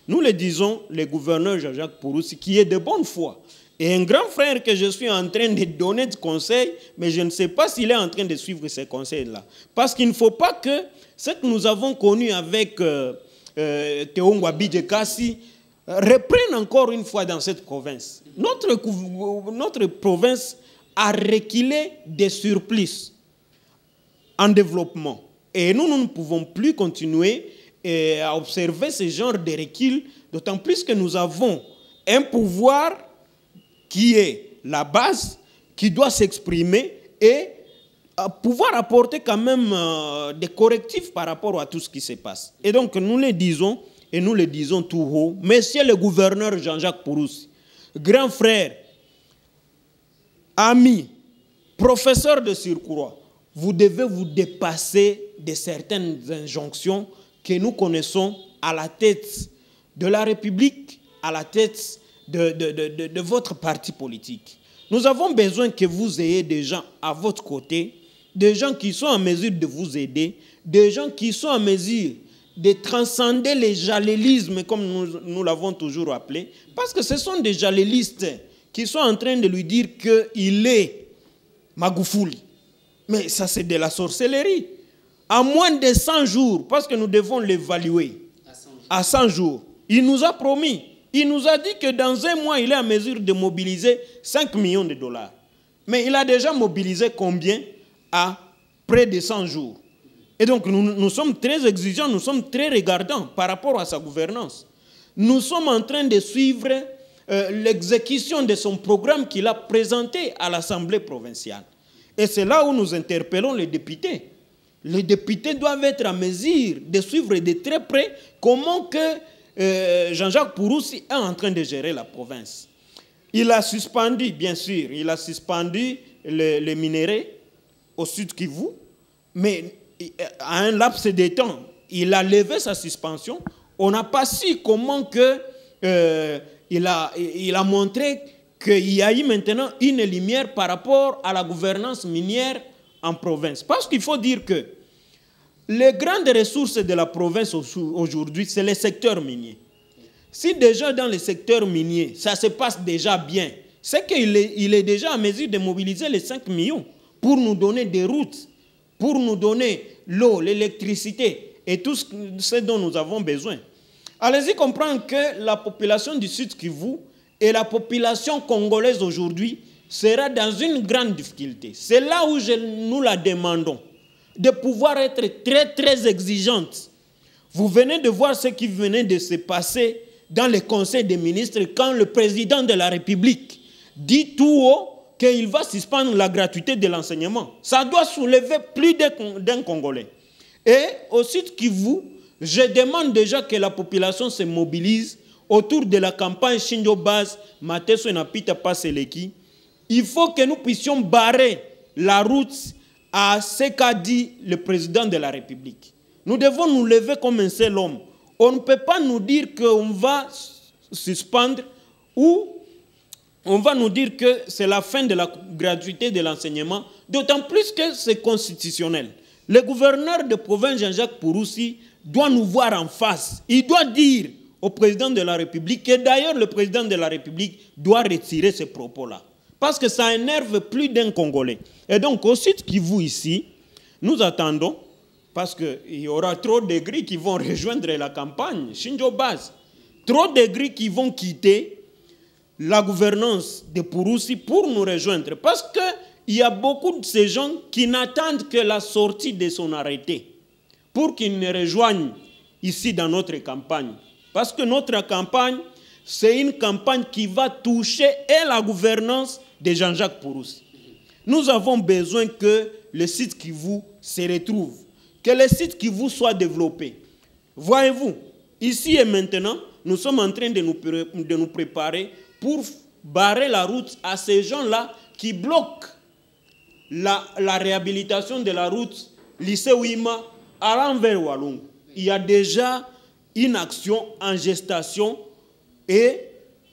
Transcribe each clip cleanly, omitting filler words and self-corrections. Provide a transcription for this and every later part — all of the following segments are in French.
Nous le disons, le gouverneur Jean-Jacques Pouroussi, qui est de bonne foi, et un grand frère que je suis en train de donner des conseils, mais je ne sais pas s'il est en train de suivre ces conseils-là. Parce qu'il ne faut pas que ce que nous avons connu avec Théo Ngwabi Kassi reprenne encore une fois dans cette province. Notre province a reculé des surplus en développement. Et nous ne pouvons plus continuer à observer ce genre de recul, d'autant plus que nous avons un pouvoir qui est la base, qui doit s'exprimer et pouvoir apporter quand même des correctifs par rapport à tout ce qui se passe. Et donc nous le disons, et nous le disons tout haut, monsieur le gouverneur Jean-Jacques Pouroussi, grand frère, ami, professeur de surcroît, vous devez vous dépasser de certaines injonctions que nous connaissons à la tête de la République, à la tête de votre parti politique. Nous avons besoin que vous ayez des gens à votre côté, des gens qui sont en mesure de vous aider, des gens qui sont en mesure de transcender les jalélismes, comme nous l'avons toujours appelé, parce que ce sont des jalélistes qui sont en train de lui dire qu'il est Magoufouli. Mais ça, c'est de la sorcellerie. À moins de 100 jours, parce que nous devons l'évaluer, à 100 jours, il nous a promis, il nous a dit que dans un mois, il est en mesure de mobiliser 5 millions de dollars. Mais il a déjà mobilisé combien à près de 100 jours. Et donc, nous sommes très exigeants, nous sommes très regardants par rapport à sa gouvernance. Nous sommes en train de suivre l'exécution de son programme qu'il a présenté à l'Assemblée provinciale. Et c'est là où nous interpellons les députés. Les députés doivent être en mesure de suivre de très près comment que Jean-Jacques Pouroussi est en train de gérer la province. Il a suspendu, bien sûr, il a suspendu les minerais au Sud Kivu, mais à un laps de temps, il a levé sa suspension. On n'a pas su comment il a montré qu'il y a eu maintenant une lumière par rapport à la gouvernance minière en province. Parce qu'il faut dire que les grandes ressources de la province aujourd'hui, c'est le secteur minier. Si déjà dans le secteur minier, ça se passe déjà bien, c'est qu'il est déjà en mesure de mobiliser les 5 millions pour nous donner des routes, pour nous donner l'eau, l'électricité et tout ce dont nous avons besoin. Allez-y comprendre que la population du Sud Kivu et la population congolaise aujourd'hui sera dans une grande difficulté. C'est là où nous la demandons, de pouvoir être très, très exigeante. Vous venez de voir ce qui venait de se passer dans le Conseil des ministres quand le président de la République dit tout haut qu'il va suspendre la gratuité de l'enseignement. Ça doit soulever plus d'un Congolais. Et au Sud Kivu, je demande déjà que la population se mobilise autour de la campagne Shinjo Baz, Mateso Napita Paseleki. Il faut que nous puissions barrer la route à ce qu'a dit le président de la République. Nous devons nous lever comme un seul homme. On ne peut pas nous dire qu'on va suspendre ou on va nous dire que c'est la fin de la gratuité de l'enseignement, d'autant plus que c'est constitutionnel. Le gouverneur de province Jean-Jacques Pouroussi doit nous voir en face. Il doit dire au président de la République, et d'ailleurs le président de la République doit retirer ces propos-là. Parce que ça énerve plus d'un Congolais. Et donc, au Sud Kivu ici, nous attendons, parce qu'il y aura trop de gris qui vont rejoindre la campagne, Shinjo Baz, trop de gris qui vont quitter la gouvernance de Pouroussi pour nous rejoindre. Parce qu'il y a beaucoup de ces gens qui n'attendent que la sortie de son arrêté pour qu'ils nous rejoignent ici dans notre campagne. Parce que notre campagne, c'est une campagne qui va toucher et la gouvernance de Jean-Jacques Pouroussi. Nous avons besoin que le site Kivu se retrouve, que le site Kivu soit développé. Voyez-vous, ici et maintenant, nous sommes en train de nous préparer pour barrer la route à ces gens-là qui bloquent la réhabilitation de la route lycée Ouima à l'envers Walungu. Il y a déjà une action en gestation et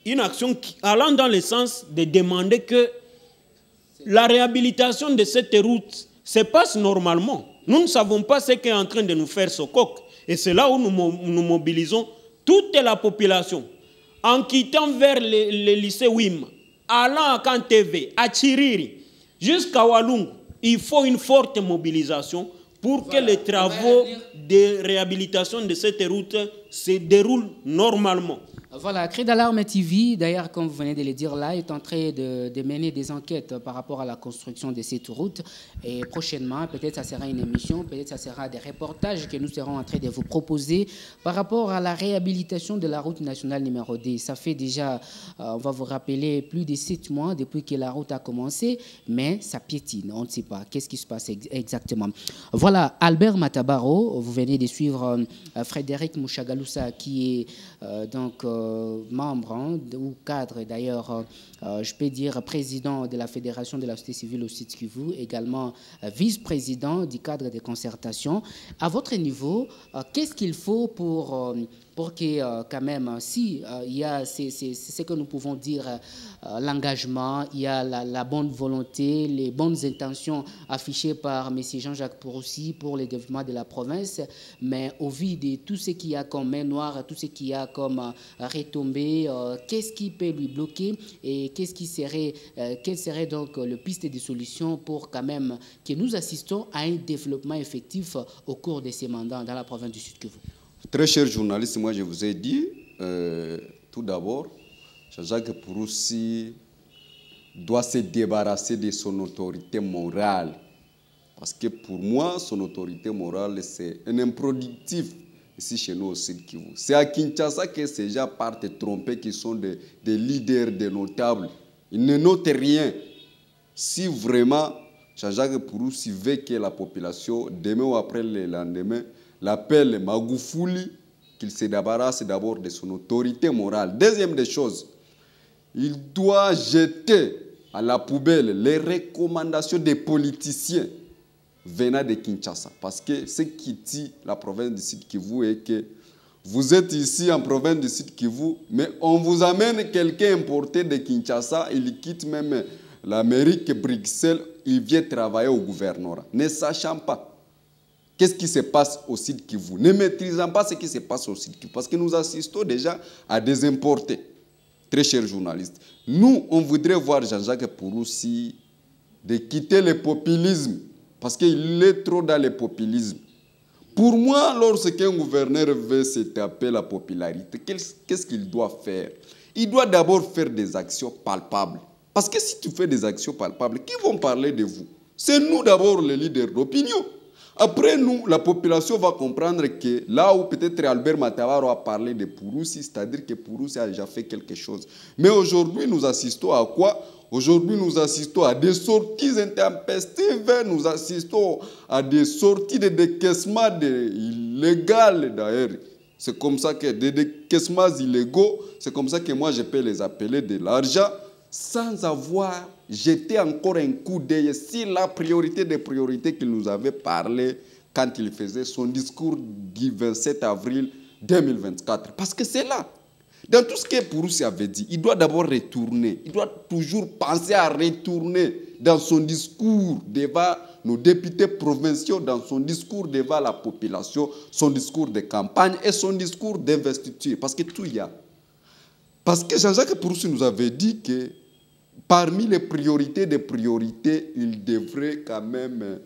une action allant dans le sens de demander que la réhabilitation de cette route se passe normalement. Nous ne savons pas ce qu'est en train de nous faire ce coq. Et c'est là où nous mobilisons toute la population, en quittant vers le lycée WIM, allant à Kanteve, à Chiriri, jusqu'à Walungu, il faut une forte mobilisation pour que les travaux de réhabilitation de cette route se déroulent normalement. Voilà, Cri d'Alarme TV, d'ailleurs, comme vous venez de le dire là, est en train de mener des enquêtes par rapport à la construction de cette route. Et prochainement, peut-être ça sera une émission, peut-être ça sera des reportages que nous serons en train de vous proposer par rapport à la réhabilitation de la route nationale numéro 10. Ça fait déjà, on va vous rappeler, plus de 7 mois depuis que la route a commencé, mais ça piétine, on ne sait pas. Qu'est-ce qui se passe exactement? Voilà, Albert Matabaro, vous venez de suivre Frédéric Mouchagaloussa, qui est donc membre ou cadre d'ailleurs, je peux dire président de la Fédération de la société civile au Sud Kivu, également vice-président du cadre de concertation. À votre niveau, qu'est-ce qu'il faut pour que quand même, si il y a ce que nous pouvons dire, l'engagement, il y a la bonne volonté, les bonnes intentions affichées par M. Jean-Jacques Pouroussi pour le développement de la province, mais au vu de tout ce qu'il y a comme main noire, tout ce qu'il y a comme retombée, qu'est-ce qui peut lui bloquer et quelle serait donc le piste de solution pour quand même que nous assistons à un développement effectif au cours de ces mandats dans la province du Sud Kivu? Très chers journalistes, moi je vous ai dit, tout d'abord, Jean-Jacques Pouroussi doit se débarrasser de son autorité morale. Parce que pour moi, son autorité morale, c'est un improductif ici chez nous au Sud Kivu. C'est à Kinshasa que ces gens partent tromper, qui sont des leaders, des notables. Ils ne notent rien. Si vraiment Jean-Jacques Pouroussi veut que la population, demain ou après le lendemain, l'appelle Magoufouli, qu'il se débarrasse d'abord de son autorité morale. Deuxième des choses, il doit jeter à la poubelle les recommandations des politiciens venant de Kinshasa. Parce que ce qui dit la province du Sud Kivu est que vous êtes ici en province du Sud Kivu, mais on vous amène quelqu'un importé de Kinshasa, il quitte même l'Amérique, Bruxelles, il vient travailler au gouvernorat, ne sachant pas qu'est-ce qui se passe au Sud Kivu, ne maîtrisant pas ce qui se passe au Sud Kivu, parce que nous assistons déjà à des importés. Très chers journalistes, nous, on voudrait voir Jean-Jacques Pouroussi de quitter le populisme, parce qu'il est trop dans le populisme. Pour moi, lorsqu'un gouverneur veut se taper la popularité, qu'est-ce qu'il doit faire? Il doit d'abord faire des actions palpables. Parce que si tu fais des actions palpables, qui vont parler de vous? C'est nous d'abord les leaders d'opinion. Après nous, la population va comprendre que là où peut-être Albert Matabaro a parlé de Pouroussi, c'est-à-dire que Pouroussi a déjà fait quelque chose. Mais aujourd'hui, nous assistons à quoi? Aujourd'hui, nous assistons à des sorties intempestives, nous assistons à des sorties de décaissements illégaux d'ailleurs. C'est comme ça que des décaissements illégaux, c'est comme ça que moi je peux les appeler de l'argent, sans avoir jeté encore un coup d'œil sur la priorité des priorités qu'il nous avait parlé quand il faisait son discours du 27 avril 2024. Parce que c'est là. Dans tout ce que Pouroussi avait dit, il doit d'abord retourner. Il doit toujours penser à retourner dans son discours devant nos députés provinciaux, dans son discours devant la population, son discours de campagne et son discours d'investiture. Parce que tout y a. Parce que Jean-Jacques Pouroussi nous avait dit que parmi les priorités des priorités, il devrait quand même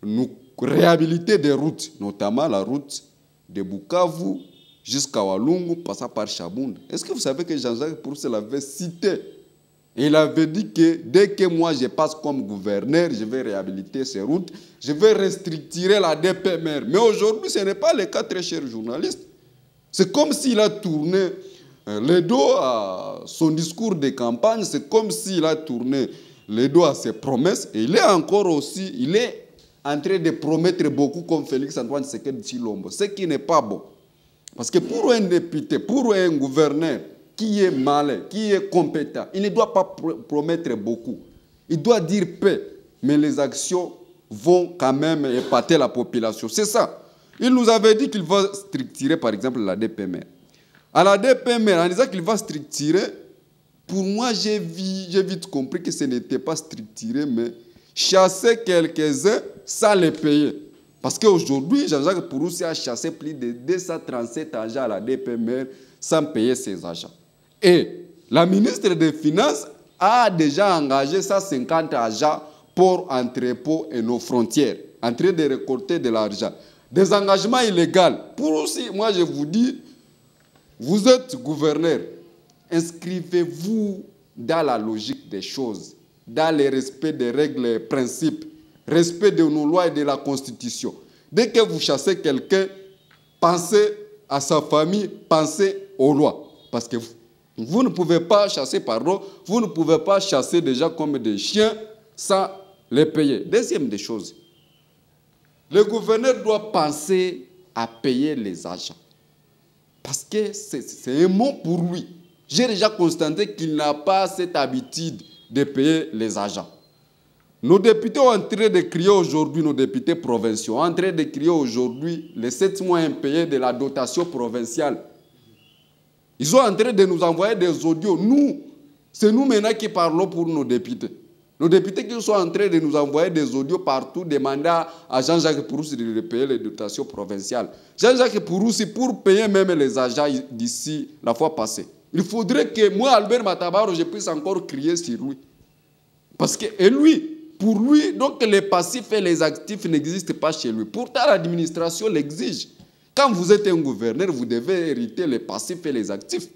nous réhabiliter des routes, notamment la route de Bukavu jusqu'à Walungu, passant par Chabunda. Est-ce que vous savez que Jean-Jacques Pouroussi l'avait cité? Il avait dit que dès que moi je passe comme gouverneur, je vais réhabiliter ces routes, je vais restructurer la DPMR. Mais aujourd'hui, ce n'est pas le cas, très chers journalistes. C'est comme s'il a tourné le dos à son discours de campagne, c'est comme s'il a tourné le dos à ses promesses. Et il est encore aussi, il est en train de promettre beaucoup comme Félix-Antoine Tshisekedi Tshilombo, ce qui n'est pas bon. Parce que pour un député, pour un gouverneur qui est malin, qui est compétent, il ne doit pas promettre beaucoup. Il doit dire paix, mais les actions vont quand même épater la population. C'est ça. Il nous avait dit qu'il va structurer, par exemple, la DPMR. À la DPMR, en disant qu'il va structurer, pour moi, j'ai vite compris que ce n'était pas structuré, mais chasser quelques-uns sans les payer. Parce qu'aujourd'hui, Jean-Jacques Pouroussi a chassé plus de 237 agents à la DPMR sans payer ses agents. Et la ministre des Finances a déjà engagé 150 agents pour entrepôts et nos frontières, en train de récolter de l'argent. Des engagements illégaux. Pouroussi, moi je vous dis, vous êtes gouverneur, inscrivez-vous dans la logique des choses, dans le respect des règles et principes, respect de nos lois et de la Constitution. Dès que vous chassez quelqu'un, pensez à sa famille, pensez aux lois. Parce que vous ne pouvez pas chasser, vous ne pouvez pas chasser des gens comme des chiens sans les payer. Deuxième des choses, le gouverneur doit penser à payer les agents. Parce que c'est un mot pour lui. J'ai déjà constaté qu'il n'a pas cette habitude de payer les agents. Nos députés ont en train de crier aujourd'hui, nos députés provinciaux, ont en train de crier aujourd'hui les 7 mois impayés de la dotation provinciale. Ils sont en train de nous envoyer des audios. Nous, c'est nous maintenant qui parlons pour nos députés. Nos députés qui sont en train de nous envoyer des audios partout, demandant à Jean-Jacques Pouroussi de payer les dotations provinciales. Jean-Jacques Pouroussi, pour payer même les agents d'ici la fois passée, il faudrait que moi, Albert Matabaro, je puisse encore crier sur lui. Parce que pour lui, donc les passifs et les actifs n'existent pas chez lui. Pourtant, l'administration l'exige. Quand vous êtes un gouverneur, vous devez hériter les passifs et les actifs.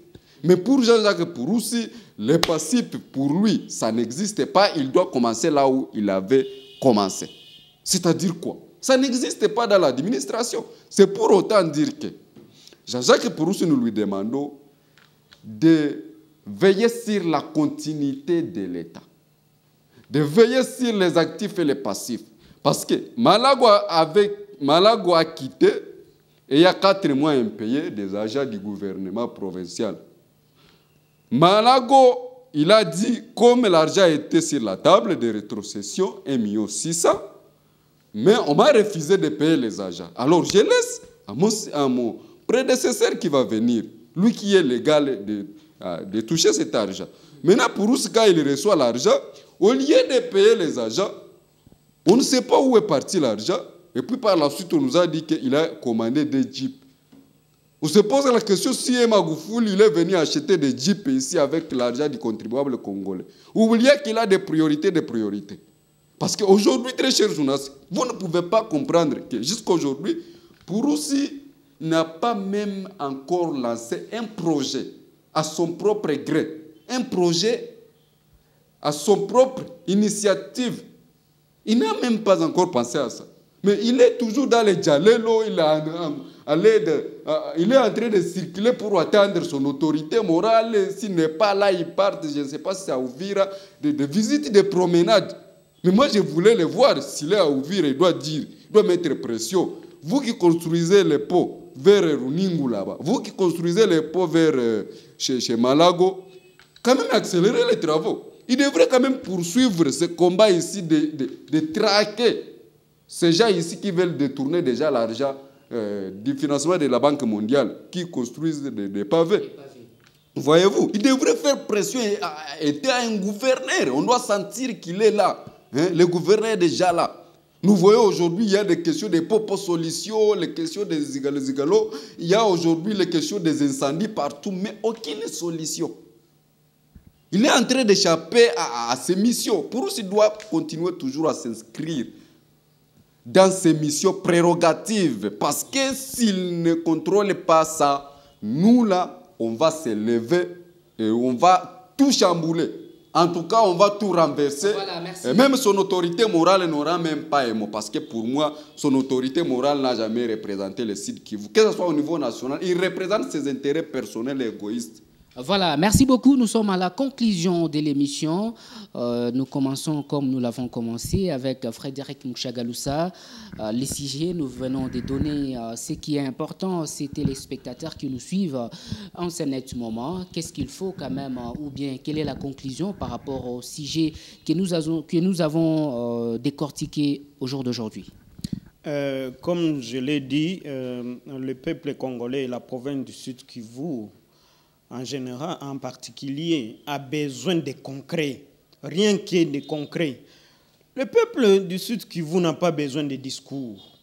Mais pour Jean-Jacques Pouroussi, les passifs, pour lui, ça n'existe pas. Il doit commencer là où il avait commencé. C'est-à-dire quoi? Ça n'existe pas dans l'administration. C'est pour autant dire que Jean-Jacques Pouroussi, nous lui demandons de veiller sur la continuité de l'État, de veiller sur les actifs et les passifs. Parce que Malago a quitté et il y a 4 mois impayés des agents du gouvernement provincial. Malago, il a dit, comme l'argent était sur la table de rétrocession, 1,6 million, mais on m'a refusé de payer les agents. Alors je laisse à mon prédécesseur qui va venir, lui qui est légal de toucher cet argent. Maintenant, Pouroussi, quand il reçoit l'argent, au lieu de payer les agents, on ne sait pas où est parti l'argent. Et puis par la suite, on nous a dit qu'il a commandé des jeeps. On se pose la question si Magoufouli il est venu acheter des jeeps ici avec l'argent du contribuable congolais. Oubliez qu'il a des priorités. Parce qu'aujourd'hui, très chers journalistes, vous ne pouvez pas comprendre que jusqu'aujourd'hui, Pouroussi n'a pas même encore lancé un projet à son propre gré. Un projet à son propre initiative. Il n'a même pas encore pensé à ça. Mais il est toujours dans les Djalelo, il est en train de circuler pour atteindre son autorité morale. S'il n'est pas là, il part, je ne sais pas si c'est à Ouvira, de visites, de promenades. Mais moi, je voulais le voir. S'il est à Ouvira, il doit mettre pression. Vous qui construisez les ponts vers Runingu là-bas, vous qui construisez les ponts vers chez Malago, quand même accélérer les travaux. Il devrait quand même poursuivre ce combat ici de traquer ces gens ici qui veulent détourner déjà l'argent du financement de la Banque mondiale, qui construisent des pavés. Voyez-vous, il devrait faire pression et aider un gouverneur. On doit sentir qu'il est là. Hein? Le gouverneur est déjà là. Nous voyons aujourd'hui, il y a des questions des solutions, les questions des zigalos. Il y a aujourd'hui les questions des incendies partout, mais aucune solution. Il est en train d'échapper à ses missions. Pouroussi doit continuer toujours à s'inscrire dans ses missions prérogatives. Parce que s'il ne contrôle pas ça, nous là, on va se lever et on va tout chambouler. En tout cas, on va tout renverser. Voilà, et même son autorité morale n'aura même pas un mot. Parce que pour moi, son autorité morale n'a jamais représenté le Sud Kivu. Que ce soit au niveau national, il représente ses intérêts personnels et égoïstes. Voilà, merci beaucoup. Nous sommes à la conclusion de l'émission. Nous commençons comme nous l'avons commencé avec Frédéric Mouchagaloussa. Les sujets, nous venons de donner ce qui est important, c'est les spectateurs qui nous suivent en ce net moment. Qu'est-ce qu'il faut quand même, ou bien quelle est la conclusion par rapport au sujet que nous avons décortiqué au jour d'aujourd'hui? Comme je l'ai dit, le peuple congolais et la province du Sud Kivu, en général, en particulier, a besoin de concret, rien que de concret. Le peuple du Sud Kivu n'a pas besoin de discours.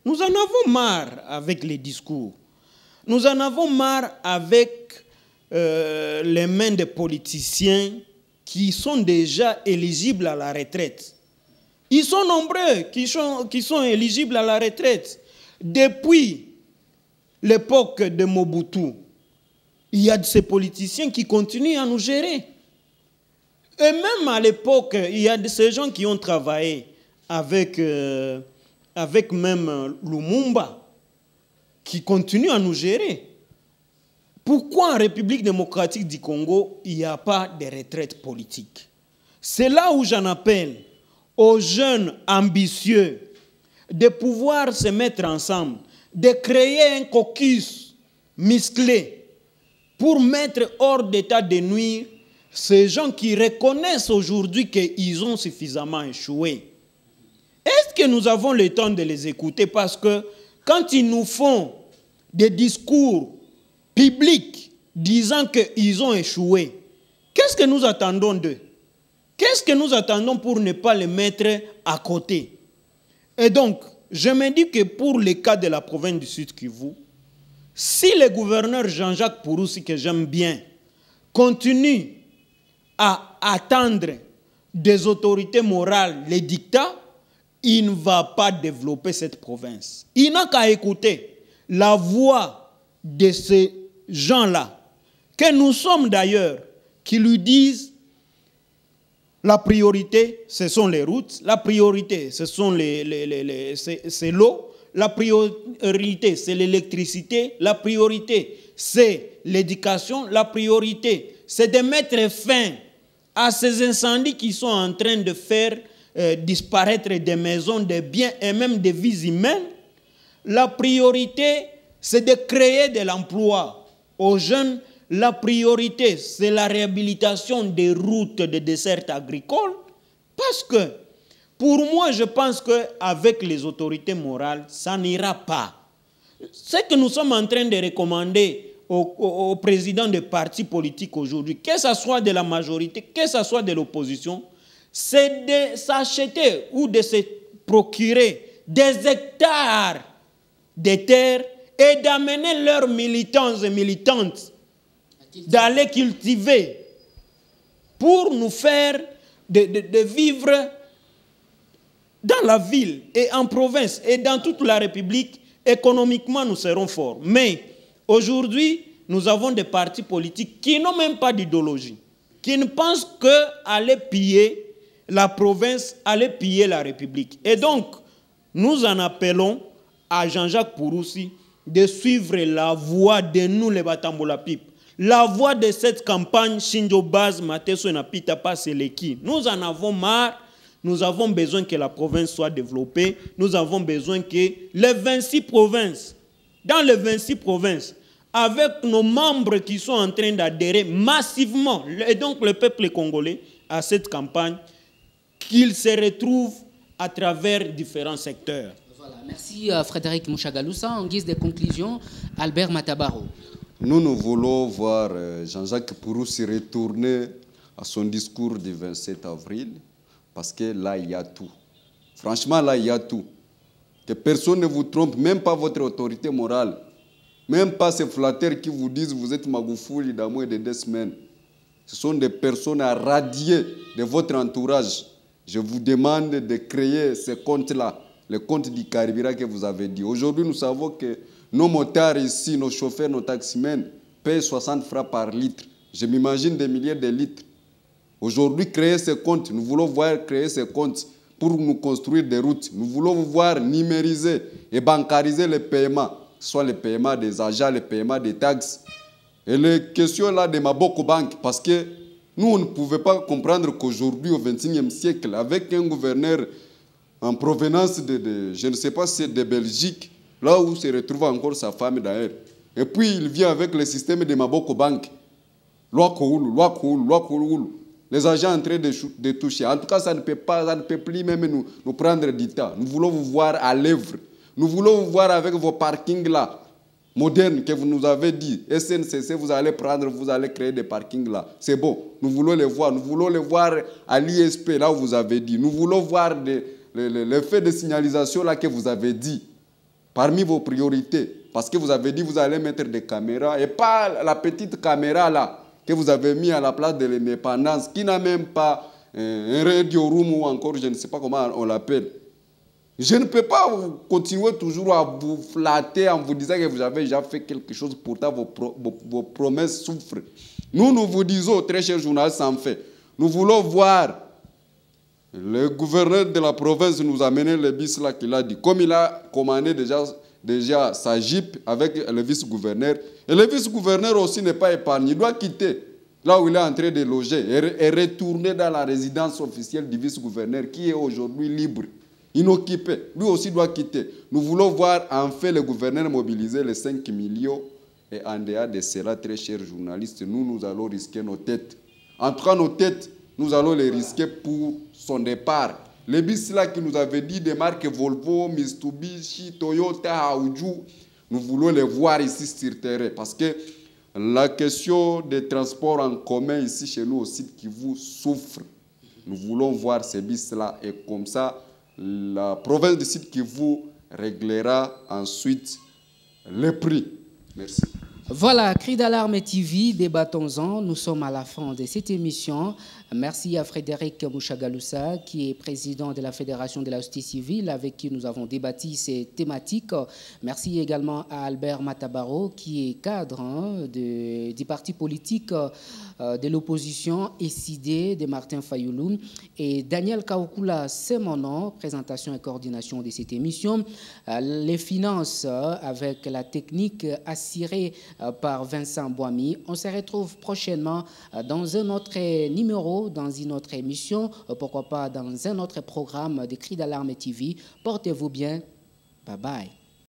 Nous en avons marre avec les discours. Nous en avons marre avec les mains des politiciens qui sont déjà éligibles à la retraite. Ils sont nombreux qui sont éligibles à la retraite. Depuis l'époque de Mobutu, il y a de ces politiciens qui continuent à nous gérer. Et même à l'époque, il y a de ces gens qui ont travaillé avec même Lumumba, qui continuent à nous gérer. Pourquoi en République démocratique du Congo, il n'y a pas de retraite politique? C'est là où j'en appelle aux jeunes ambitieux de pouvoir se mettre ensemble, de créer un caucus musclé pour mettre hors d'état de nuire ces gens qui reconnaissent aujourd'hui qu'ils ont suffisamment échoué. Est-ce que nous avons le temps de les écouter? Parce que quand ils nous font des discours publics disant qu'ils ont échoué, qu'est-ce que nous attendons d'eux? Qu'est-ce que nous attendons pour ne pas les mettre à côté? Et donc, je me dis que pour le cas de la province du Sud-Kivu, si le gouverneur Jean-Jacques Purusi, que j'aime bien, continue à attendre des autorités morales les dictats, il ne va pas développer cette province. Il n'a qu'à écouter la voix de ces gens-là, que nous sommes d'ailleurs, qui lui disent la priorité, ce sont les routes, la priorité, c'est l'eau, la priorité, c'est l'électricité, la priorité, c'est l'éducation, la priorité, c'est de mettre fin à ces incendies qui sont en train de faire disparaître des maisons, des biens et même des vies humaines. La priorité, c'est de créer de l'emploi aux jeunes. La priorité, c'est la réhabilitation des routes de dessertes agricoles. Parce que, pour moi, je pense qu'avec les autorités morales, ça n'ira pas. Ce que nous sommes en train de recommander aux présidents des partis politiques aujourd'hui, que ce soit de la majorité, que ce soit de l'opposition, c'est de s'acheter ou de se procurer des hectares de terre et d'amener leurs militants et militantes d'aller cultiver pour nous faire de vivre dans la ville et en province et dans toute la République. Économiquement, nous serons forts. Mais aujourd'hui, nous avons des partis politiques qui n'ont même pas d'idéologie, qui ne pensent qu'aller piller la province, aller piller la République. Et donc, nous en appelons à Jean-Jacques Purusi de suivre la voie de nous, les Batambola Pipe. La voie de cette campagne Shinjo Baz, Mateso Napita Paseleki. Nous en avons marre. Nous avons besoin que la province soit développée. Nous avons besoin que les 26 provinces, dans les 26 provinces, avec nos membres qui sont en train d'adhérer massivement, et donc le peuple congolais, à cette campagne, qu'ils se retrouvent à travers différents secteurs. Voilà. Merci Frédéric Mouchagaloussa. En guise de conclusion, Albert Matabaro. Nous voulons voir Jean-Jacques Purusi retourner à son discours du 27 avril, parce que là, il y a tout. Franchement, là, il y a tout. Que personne ne vous trompe, même pas votre autorité morale, même pas ces flatteurs qui vous disent vous êtes Magoufouli dans moins de 2 semaines. Ce sont des personnes à radier de votre entourage. Je vous demande de créer ce compte-là, le compte du carburant que vous avez dit. Aujourd'hui, nous savons que nos motards ici, nos chauffeurs, nos taximens payent 60 francs par litre. Je m'imagine des milliers de litres. Aujourd'hui, créer ce compte, nous voulons voir créer ce compte pour nous construire des routes. Nous voulons voir numériser et bancariser les paiements, soit les paiements des agents, les paiements des taxes. Et les questions là de Maboko Bank, parce que nous, on ne pouvait pas comprendre qu'aujourd'hui, au XXIe siècle, avec un gouverneur en provenance je ne sais pas si c'est de Belgique, là où se retrouve encore sa femme d'ailleurs. Et puis, il vient avec le système de Maboko Bank. Loi Koulou, loi Koulou, loi Koulou. Les agents en train de toucher. En tout cas, ça ne peut plus même nous prendre du temps. Nous voulons vous voir à l'œuvre. Nous voulons vous voir avec vos parkings là, modernes que vous nous avez dit. SNCC, vous allez créer des parkings là. C'est bon. Nous voulons les voir. Nous voulons les voir à l'ISP là où vous avez dit. Nous voulons voir le fait de signalisation là que vous avez dit. parmi vos priorités, parce que vous avez dit que vous allez mettre des caméras, et pas la petite caméra là, que vous avez mis à la place de l'indépendance, qui n'a même pas un radio room ou encore, je ne sais pas comment on l'appelle. Je ne peux pas continuer toujours à vous flatter en vous disant que vous avez déjà fait quelque chose, pourtant vos promesses souffrent. Nous vous disons, très chers journalistes, en fait, nous voulons voir le gouverneur de la province nous amener le bis là qu'il a dit. Comme il a commandé déjà sa Jeep avec le vice-gouverneur. Et le vice-gouverneur aussi n'est pas épargné. Il doit quitter là où il est en train de loger et retourner dans la résidence officielle du vice-gouverneur qui est aujourd'hui libre, inoccupé. Lui aussi doit quitter. Nous voulons voir en fait le gouverneur mobiliser les 5 millions. Et en dehors de cela, très chers journalistes, nous allons risquer nos têtes. En tout cas, nos têtes, nous allons les risquer pour son départ. Les bis là qui nous avaient dit des marques Volvo, Mitsubishi, Toyota, Aoudjou, nous voulons les voir ici sur terrain. Parce que la question des transports en commun ici chez nous au site Kivu souffre. Nous voulons voir ces bis là et comme ça, la province du site Kivu réglera ensuite les prix. Merci. Voilà, Cri d'alarme TV, débattons-en. Nous sommes à la fin de cette émission. Merci à Frédéric Mouchagaloussa, qui est président de la Fédération de la société civile, avec qui nous avons débattu ces thématiques. Merci également à Albert Matabaro, qui est cadre du parti politique de l'opposition SID de Martin Fayoulou. Et Daniel Kaoukula, c'est mon nom, présentation et coordination de cette émission. Les finances avec la technique assurée par Vincent Boami. On se retrouve prochainement dans un autre numéro, dans une autre émission, pourquoi pas dans un autre programme de Cri d'alarme TV. Portez-vous bien. Bye bye.